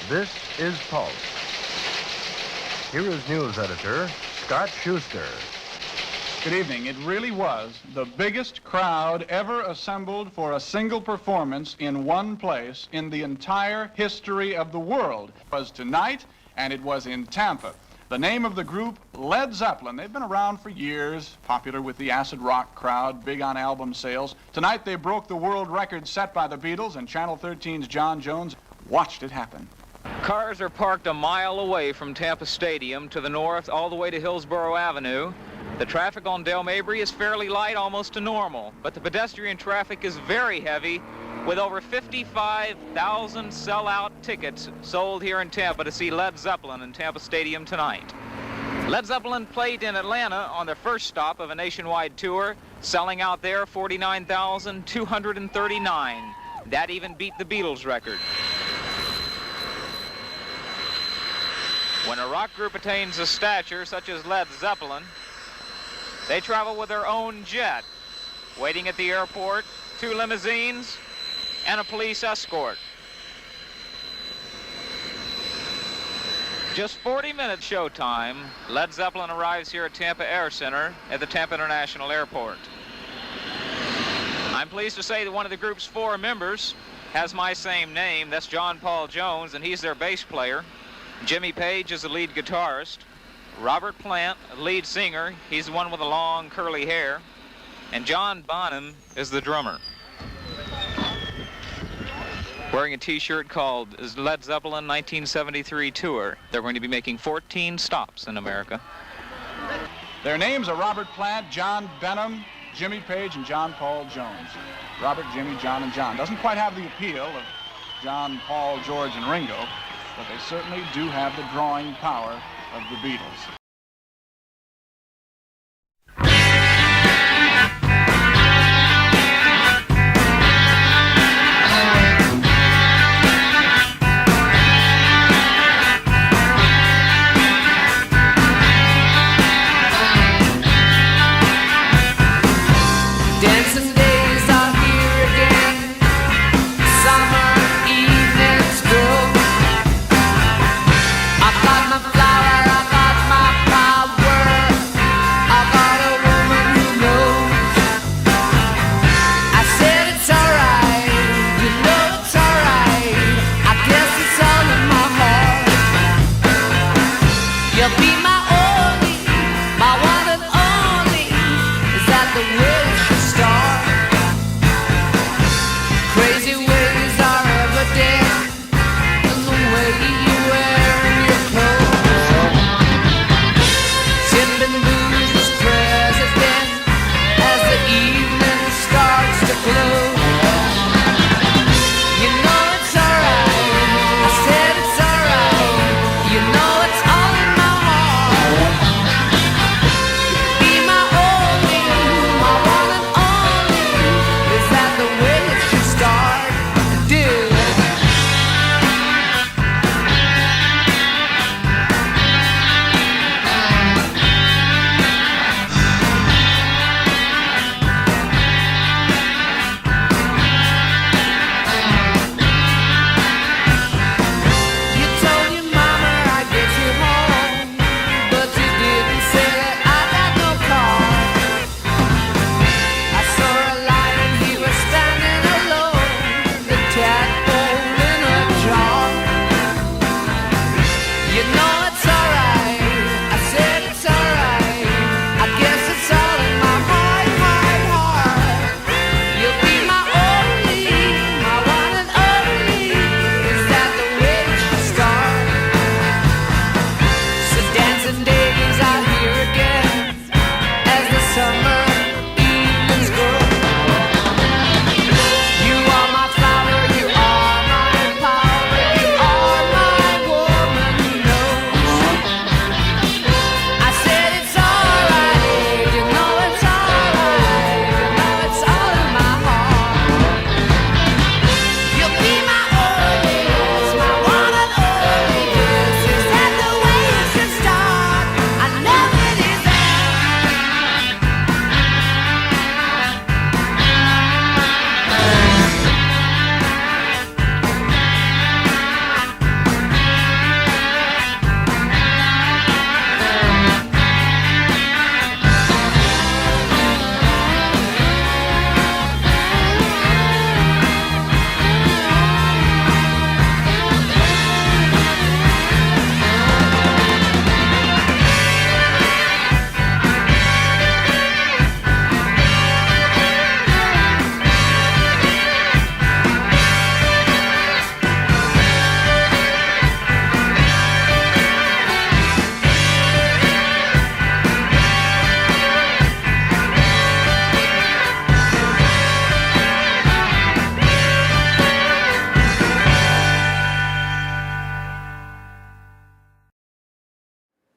This is Pulse. Here is news editor Scott Schuster. Good evening. It really was the biggest crowd ever assembled for a single performance in one place in the entire history of the world. It was tonight, and it was in Tampa. The name of the group, Led Zeppelin. They've been around for years, popular with the acid rock crowd, big on album sales. Tonight they broke the world record set by the Beatles, and Channel 13's John Jones watched it happen. Cars are parked a mile away from Tampa Stadium to the north all the way to Hillsborough Avenue. The traffic on Del Mabry is fairly light, almost to normal, but the pedestrian traffic is very heavy, with over 55,000 sellout tickets sold here in Tampa to see Led Zeppelin in Tampa Stadium tonight. Led Zeppelin played in Atlanta on their first stop of a nationwide tour, selling out there 49,239. That even beat the Beatles record. When a rock group attains a stature such as Led Zeppelin, they travel with their own jet, waiting at the airport, 2 limousines, and a police escort. Just 40 minutes showtime, Led Zeppelin arrives here at Tampa Air Center at the Tampa International Airport. I'm pleased to say that one of the group's 4 members has my same name. That's John Paul Jones, and he's their bass player. Jimmy Page is the lead guitarist. Robert Plant, lead singer, he's the one with the long curly hair. And John Bonham is the drummer. Wearing a t-shirt called Led Zeppelin 1973 Tour. They're going to be making 14 stops in America. Their names are Robert Plant, John Benham, Jimmy Page, and John Paul Jones. Robert, Jimmy, John, and John. Doesn't quite have the appeal of John, Paul, George, and Ringo, but they certainly do have the drawing power of the Beatles. Dancing days are here again. Summer evenings go. I got my flower, I got my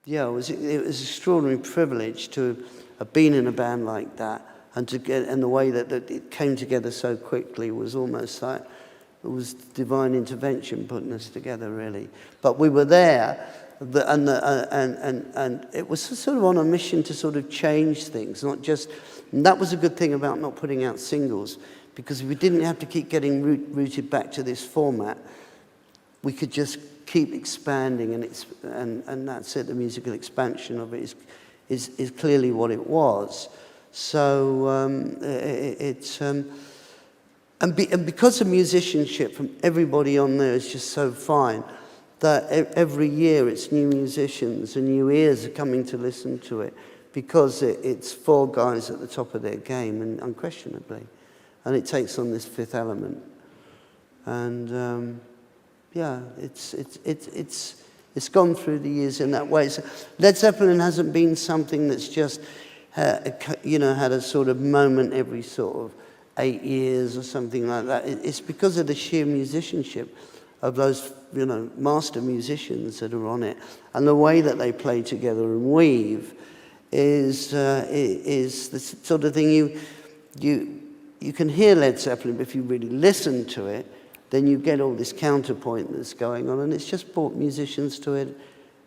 yeah, it was an extraordinary privilege to have been in a band like that, and the way that it came together so quickly was almost like it was divine intervention putting us together, really. But we were there, and it was sort of on a mission to sort of change things, not just. And that was a good thing about not putting out singles, because we didn't have to keep getting rooted back to this format. We could just keep expanding, and that's it. The musical expansion of it is clearly what it was. So and because the musicianship from everybody on there is just so fine, that every year it's new musicians and new ears are coming to listen to it, because it's four guys at the top of their game, and unquestionably, and it takes on this fifth element, and. Yeah, it's gone through the years in that way. So Led Zeppelin hasn't been something that's just, had a sort of moment every sort of 8 years or something like that. It's because of the sheer musicianship of those, master musicians that are on it, and the way that they play together and weave is the sort of thing you can hear Led Zeppelin, but if you really listen to it, then you get all this counterpoint that's going on, and it's just brought musicians to it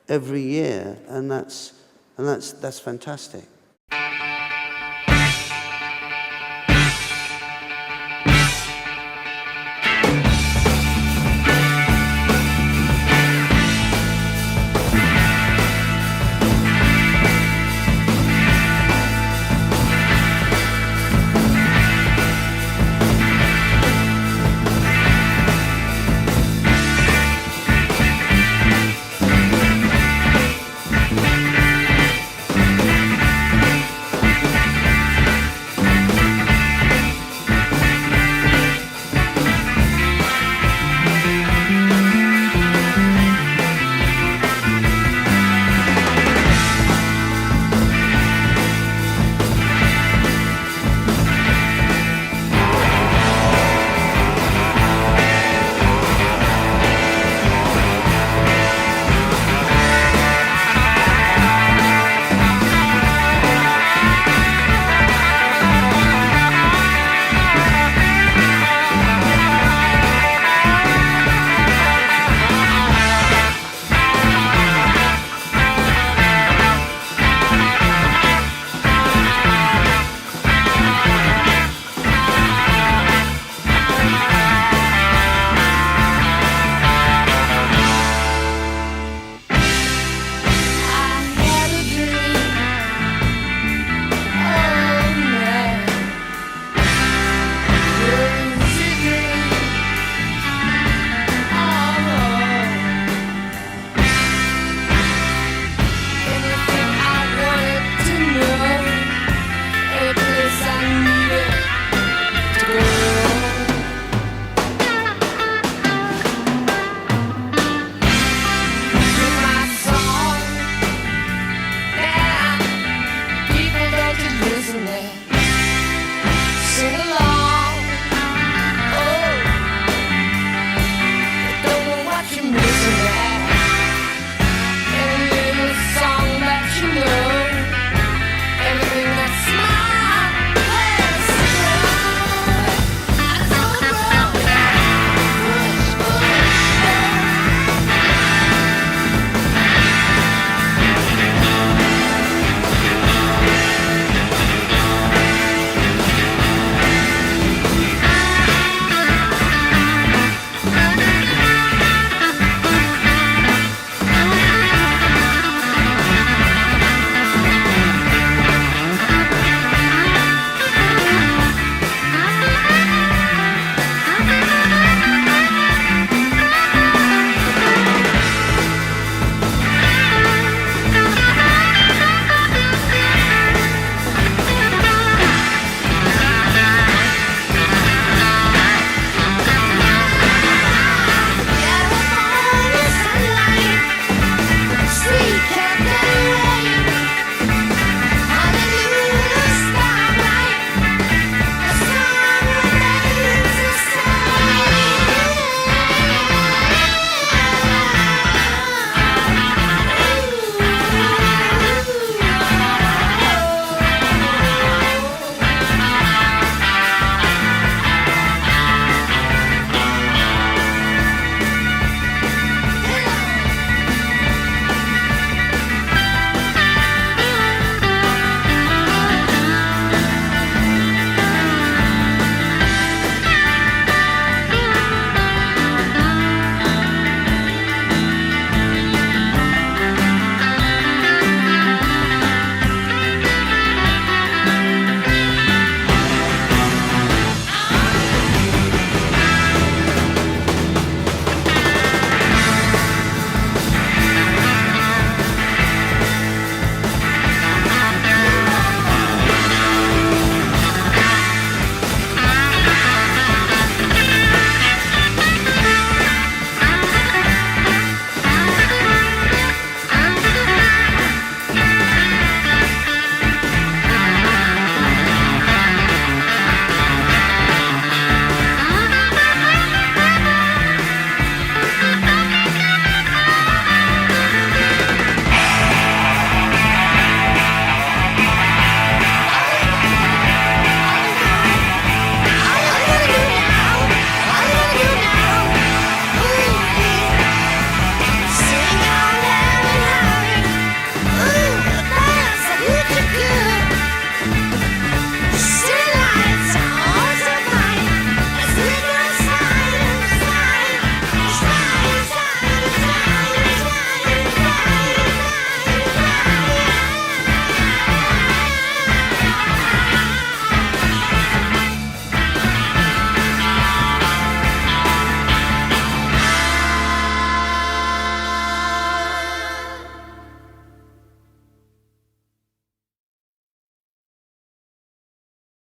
every year, and that's fantastic.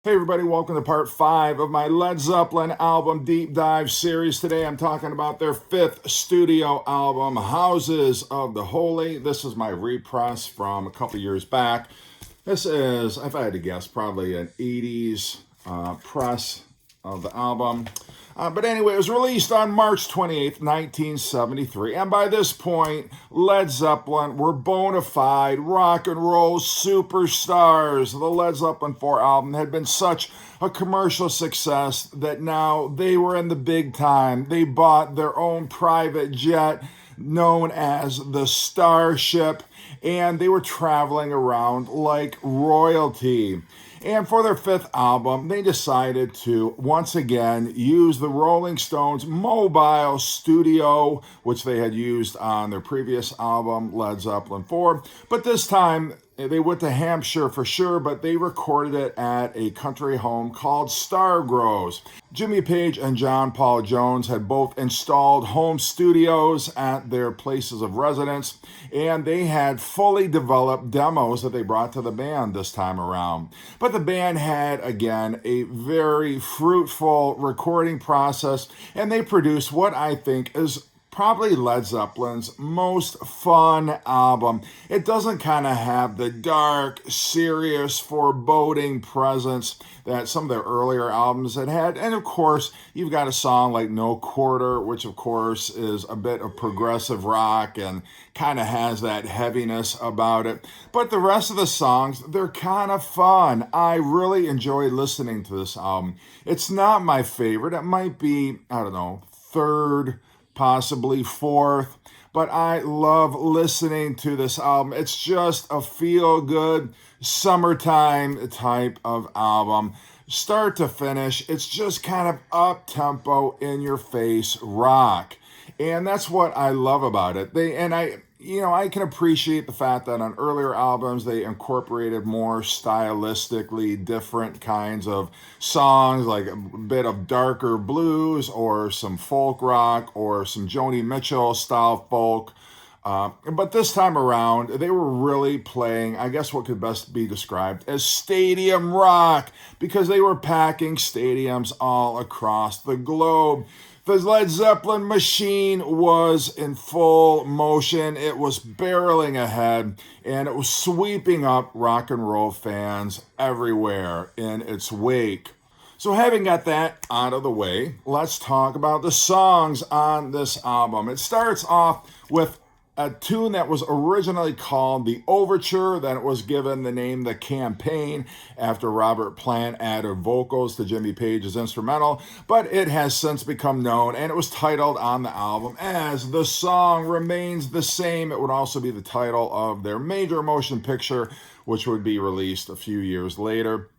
Hey everybody, welcome to part 5 of my Led Zeppelin album deep dive series. Today I'm talking about their 5th studio album, Houses of the Holy. This is my repress from a couple years back. This is, if I had to guess, probably an 80s press of the album. But anyway, it was released on March 28th, 1973. And by this point, Led Zeppelin were bona fide rock and roll superstars. The Led Zeppelin 4 album had been such a commercial success that now they were in the big time. They bought their own private jet known as the Starship, and they were traveling around like royalty. And for their 5th album, they decided to once again use the Rolling Stones mobile studio, which they had used on their previous album, Led Zeppelin 4. But this time, they went to Hampshire for sure, but they recorded it at a country home called Stargroves. Jimmy Page and John Paul Jones had both installed home studios at their places of residence, and they had fully developed demos that they brought to the band this time around. But the band had, again, a very fruitful recording process, and they produced what I think is probably Led Zeppelin's most fun album. It doesn't kind of have the dark, serious, foreboding presence that some of their earlier albums had had. And of course, you've got a song like No Quarter, which of course is a bit of progressive rock and kind of has that heaviness about it. But the rest of the songs, they're kind of fun. I really enjoy listening to this album. It's not my favorite. It might be, I don't know, 3rd, possibly 4th, but I love listening to this album. It's just a feel-good summertime type of album. Start to finish, it's just kind of up-tempo, in-your-face rock. And that's what I love about it. I can appreciate the fact that on earlier albums they incorporated more stylistically different kinds of songs, like a bit of darker blues or some folk rock or some Joni Mitchell style folk. But this time around, they were really playing, I guess what could best be described as stadium rock, because they were packing stadiums all across the globe. The Led Zeppelin machine was in full motion. It was barreling ahead, and it was sweeping up rock and roll fans everywhere in its wake. So having got that out of the way, let's talk about the songs on this album. It starts off with a tune that was originally called The Overture, then it was given the name The Campaign after Robert Plant added vocals to Jimmy Page's instrumental, but it has since become known, and it was titled on the album as The Song Remains the Same. It would also be the title of their major motion picture, which would be released a few years later.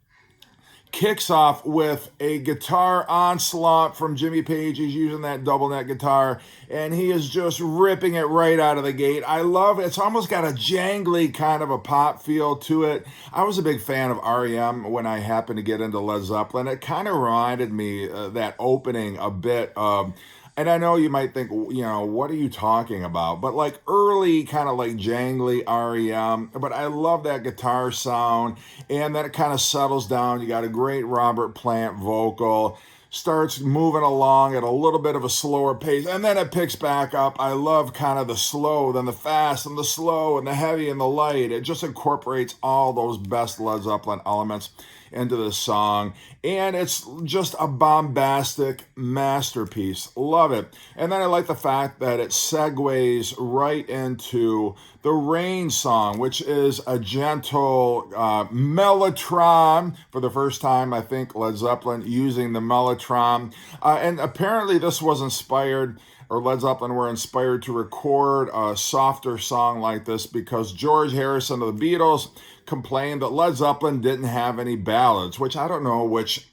Kicks off with a guitar onslaught from Jimmy Page. He's using that double neck guitar, and he is just ripping it right out of the gate. I love it. It's almost got a jangly kind of a pop feel to it. I was a big fan of REM when I happened to get into Led Zeppelin. It kind of reminded me that opening a bit of, and I know you might think, what are you talking about? But like early kind of like jangly REM, but I love that guitar sound, and then it kind of settles down. You got a great Robert Plant vocal, starts moving along at a little bit of a slower pace, and then it picks back up. I love kind of the slow, then the fast, and the slow, and the heavy, and the light. It just incorporates all those best Led Zeppelin elements into the song, and it's just a bombastic masterpiece. Love it. And then I like the fact that it segues right into the Rain song, which is a gentle mellotron. For the first time, I think, Led Zeppelin using the mellotron, and apparently this was inspired, or Led Zeppelin were inspired to record a softer song like this because George Harrison of the Beatles complained that Led Zeppelin didn't have any ballads, which I don't know which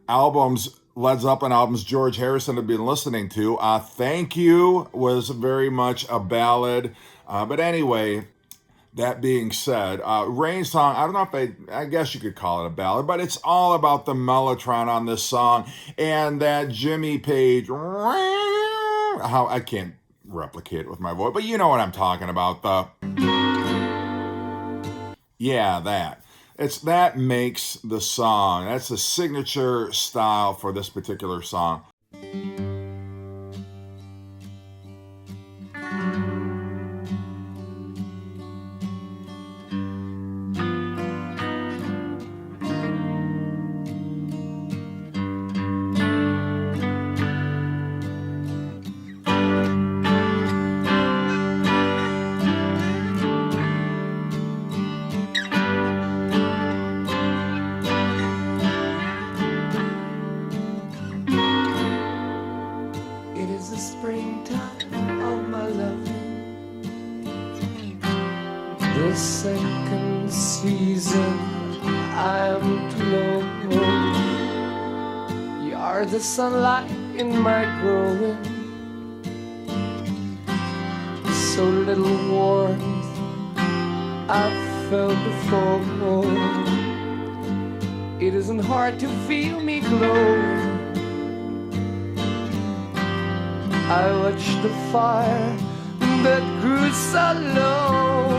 Led Zeppelin albums George Harrison had been listening to. Thank You was very much a ballad. But anyway, that being said, Rain song, I don't know if I guess you could call it a ballad, but it's all about the mellotron on this song, and that Jimmy Page, how I can't replicate it with my voice, but you know what I'm talking about, that. That makes the song. That's the signature style for this particular song. It is the springtime of my loving, the second season I am to know. You are the sunlight in my growing, so little warmth I've felt before. It isn't hard to feel me glow. I watched the fire that grew so low.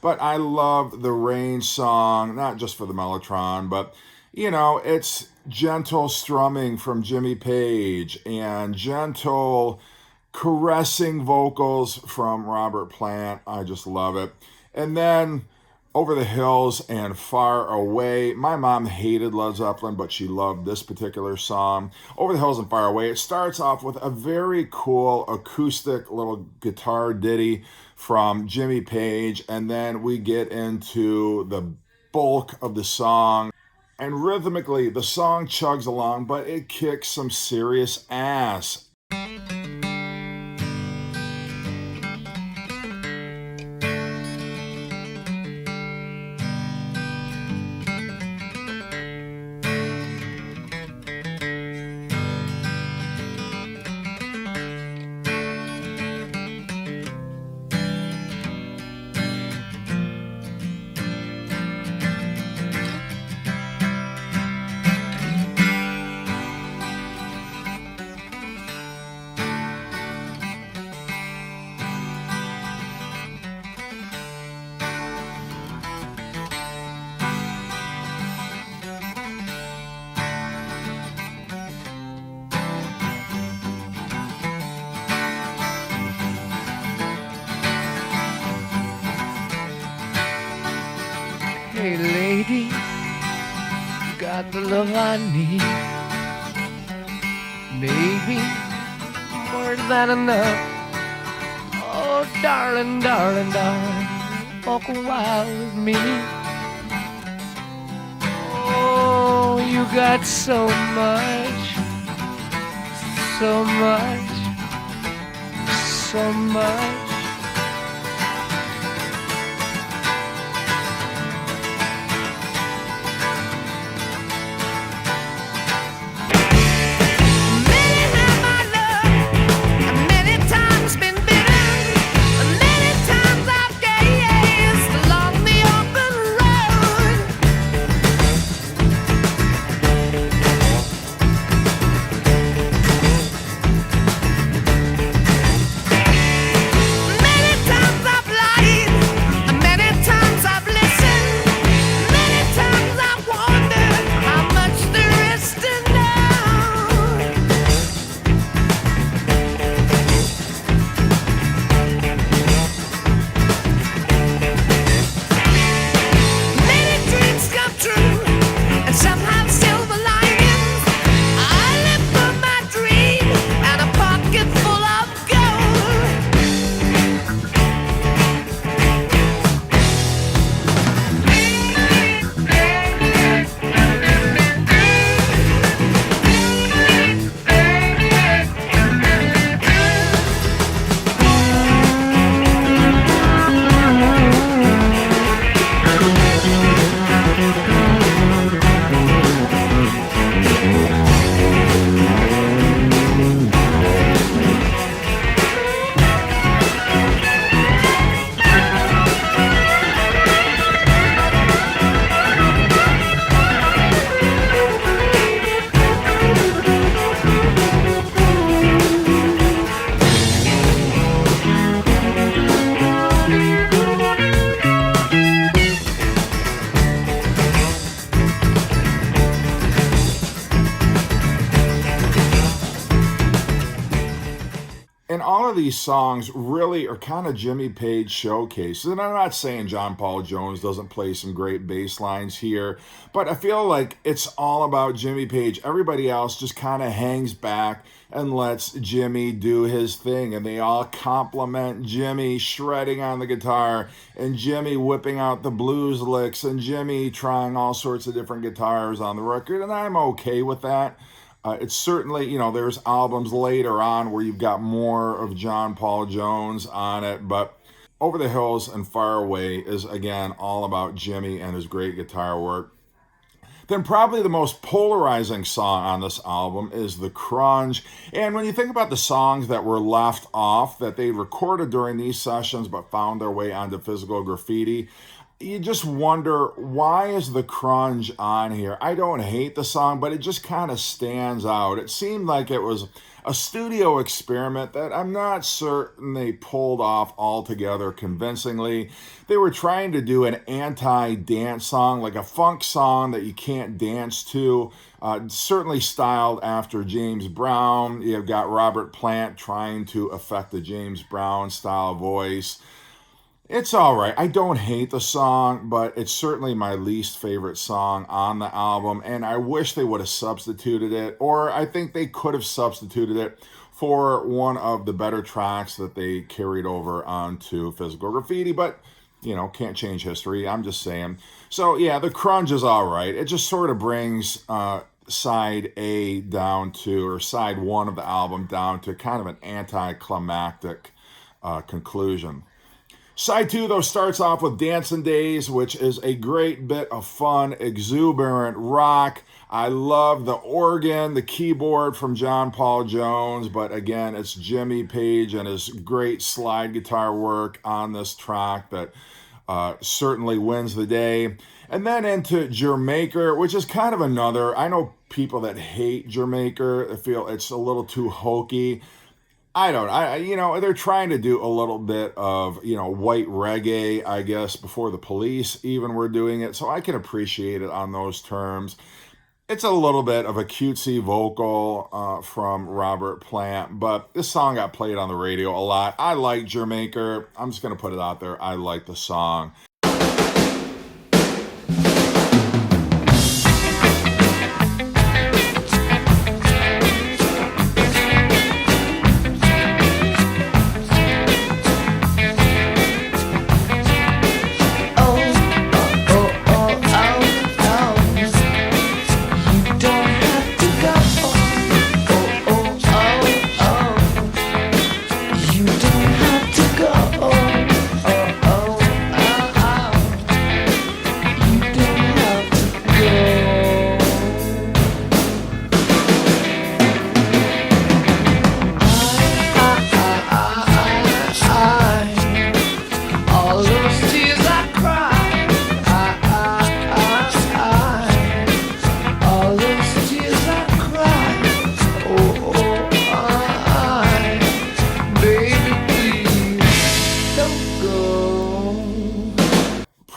But I love the Rain song, not just for the Mellotron, but it's gentle strumming from Jimmy Page and gentle caressing vocals from Robert Plant. I just love it. And then Over the Hills and Far Away. My mom hated Led Zeppelin, but she loved this particular song. Over the Hills and Far Away. It starts off with a very cool acoustic little guitar ditty from Jimmy Page, and then we get into the bulk of the song. And rhythmically, the song chugs along, but it kicks some serious ass. got the love I need. Maybe more than enough. Oh, darling, darling, darling, walk a while with me. Oh, you got so much, so much, so much. And all of these songs really are kind of Jimmy Page showcases. And I'm not saying John Paul Jones doesn't play some great bass lines here, but I feel like it's all about Jimmy Page. Everybody else just kind of hangs back and lets Jimmy do his thing. And they all compliment Jimmy shredding on the guitar, and Jimmy whipping out the blues licks, and Jimmy trying all sorts of different guitars on the record. And I'm okay with that. It's certainly, there's albums later on where you've got more of John Paul Jones on it, but Over the Hills and Far Away is, again, all about Jimmy and his great guitar work. Then probably the most polarizing song on this album is The Crunge. And when you think about the songs that were left off, that they recorded during these sessions but found their way onto Physical Graffiti, you just wonder, why is The Crunge on here? I don't hate the song, but it just kind of stands out. It seemed like it was a studio experiment that I'm not certain they pulled off altogether convincingly. They were trying to do an anti-dance song, like a funk song that you can't dance to, certainly styled after James Brown. You've got Robert Plant trying to affect the James Brown style voice. It's all right. I don't hate the song, but it's certainly my least favorite song on the album, and I wish they would have substituted it, or I think they could have substituted it for one of the better tracks that they carried over onto Physical Graffiti, but, can't change history. I'm just saying. So, yeah, The Crunge is all right. It just sort of brings side A down to, or side one of the album down to kind of an anticlimactic conclusion. Side 2, though, starts off with Dancing Days, which is a great bit of fun, exuberant rock. I love the organ, the keyboard from John Paul Jones, but again, it's Jimmy Page and his great slide guitar work on this track that certainly wins the day. And then into Jamaica, which is kind of another, I know people that hate Jamaica, they feel it's a little too hokey. They're trying to do a little bit of, white reggae, I guess, before the Police even were doing it. So I can appreciate it on those terms. It's a little bit of a cutesy vocal from Robert Plant, but this song got played on the radio a lot. I like Jamaica. I'm just going to put it out there. I like the song.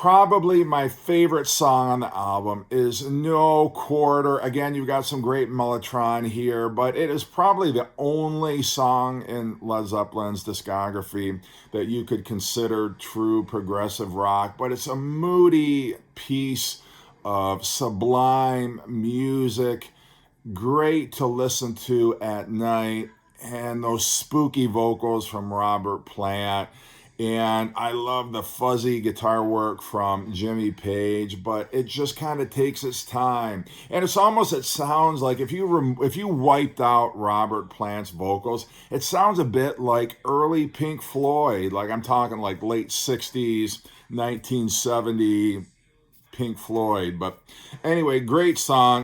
probably my favorite song on the album is No Quarter. Again, you've got some great Mellotron here, but it is probably the only song in Led Zeppelin's discography that you could consider true progressive rock. But it's a moody piece of sublime music, great to listen to at night, and those spooky vocals from Robert Plant. And I love the fuzzy guitar work from Jimmy Page, but it just kind of takes its time. And it sounds like if you wiped out Robert Plant's vocals, it sounds a bit like early Pink Floyd. Like I'm talking like late 60s, 1970 Pink Floyd. But anyway, great song.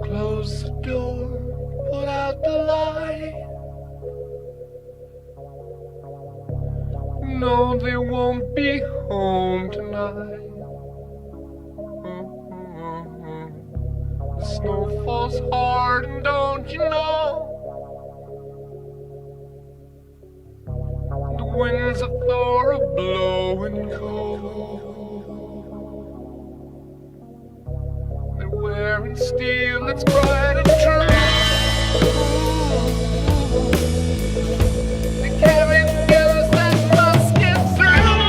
Close the door, put out the light. No, they won't be home tonight. The snow falls hard, and don't you know? The winds of Thor are blowing cold. They're wearing steel that's bright and true. They carry together that must get through.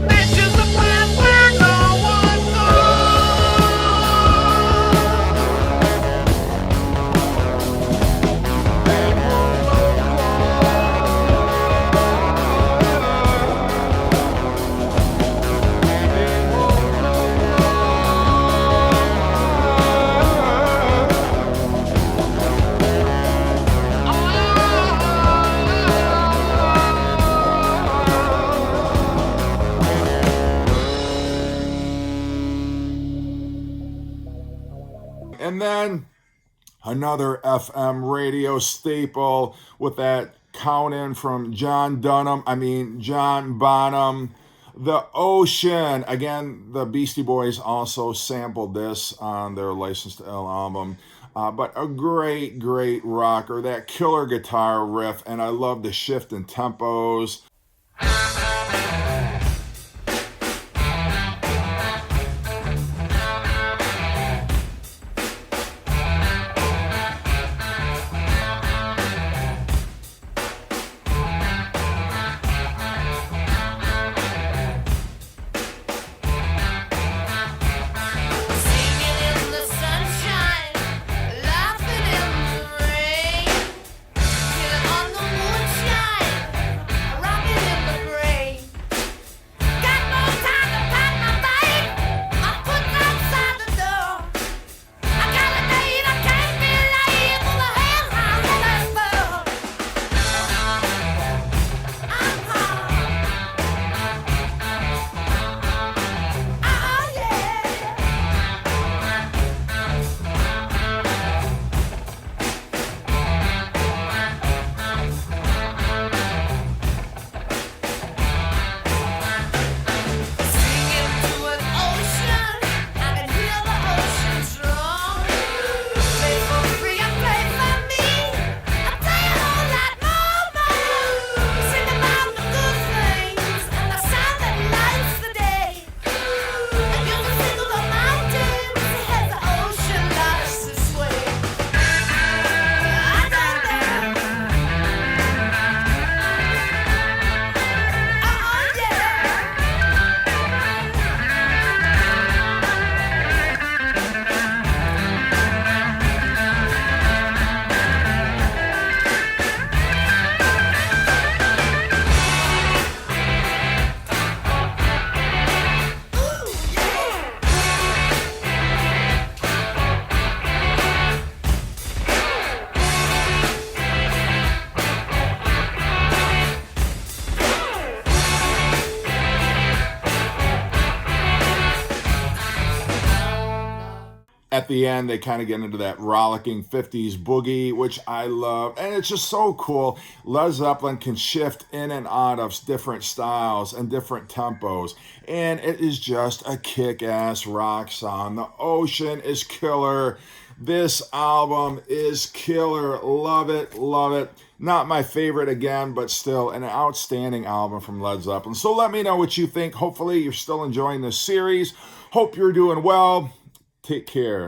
Nature's a path where no one And then another FM radio staple with that count in from John Bonham. The Ocean. Again, the Beastie Boys also sampled this on their License to Ill album. But a great, great rocker. That killer guitar riff, and I love the shift in tempos. Rockin' at the end, they kind of get into that rollicking 50s boogie, which I love. And it's just so cool. Led Zeppelin can shift in and out of different styles and different tempos. And it is just a kick-ass rock song. The Ocean is killer. This album is killer. Love it, love it. Not my favorite again, but still an outstanding album from Led Zeppelin. So let me know what you think. Hopefully you're still enjoying this series. Hope you're doing well. Take care.